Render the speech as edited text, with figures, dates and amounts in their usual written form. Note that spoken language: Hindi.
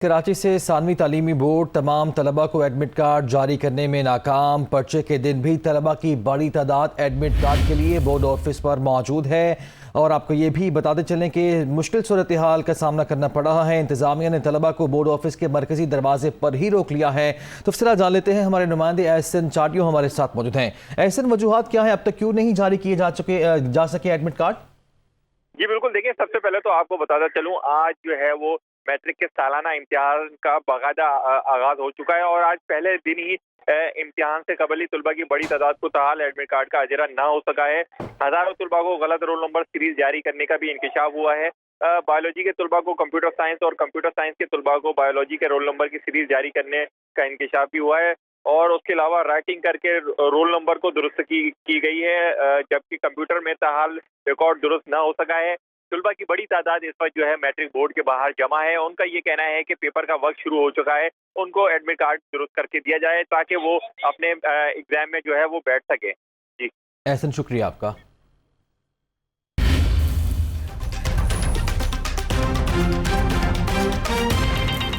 कराची से सानवी तालीमी बोर्ड तमाम तलबा को एडमिट कार्ड जारी करने में नाकाम। पर्चे के दिन भी तलबा की बड़ी तादाद एडमिट कार्ड के लिए बोर्ड ऑफिस पर मौजूद है। और आपको ये भी बताते चलें कि मुश्किल सूरत हाल का सामना करना पड़ रहा है। इंतजामिया ने तलबा को बोर्ड ऑफिस के मरकजी दरवाजे पर ही रोक लिया है। तफसीलात जान लेते हैं, हमारे नुमाइंदे एहसन चाटियों हमारे साथ मौजूद हैं। एहसन, वजूहात क्या है, अब तक क्यों नहीं जारी किए जा सके एडमिट कार्ड? जी बिल्कुल, देखिए सबसे पहले तो आपको बताता चलूं, आज जो है वो मैट्रिक के सालाना इम्तिहान का बाकायदा आगाज हो चुका है और आज पहले दिन ही इम्तिहान से कबल ही तुलबा की बड़ी तादाद को ताहाल एडमिट कार्ड का अजरा ना हो सका है। हजारों तुलबा को गलत रोल नंबर सीरीज जारी करने का भी इंकशाफ हुआ है। बायोलॉजी के तुलबा को कंप्यूटर साइंस और कंप्यूटर साइंस के तुलबा को बायोलॉजी के रोल नंबर की सीरीज जारी करने का इंकशाफ भी हुआ है। और उसके अलावा राइटिंग करके रोल नंबर को दुरुस्त की गई है, जबकि कंप्यूटर में ताहाल रिकॉर्ड दुरुस्त ना हो सका है। तुलबा की बड़ी तादाद इस वक्त जो है मैट्रिक बोर्ड के बाहर जमा है। उनका ये कहना है कि पेपर का वक्त शुरू हो चुका है, उनको एडमिट कार्ड दुरुस्त करके दिया जाए ताकि वो अपने एग्जाम में जो है वो बैठ सके। जी एहसन, शुक्रिया आपका।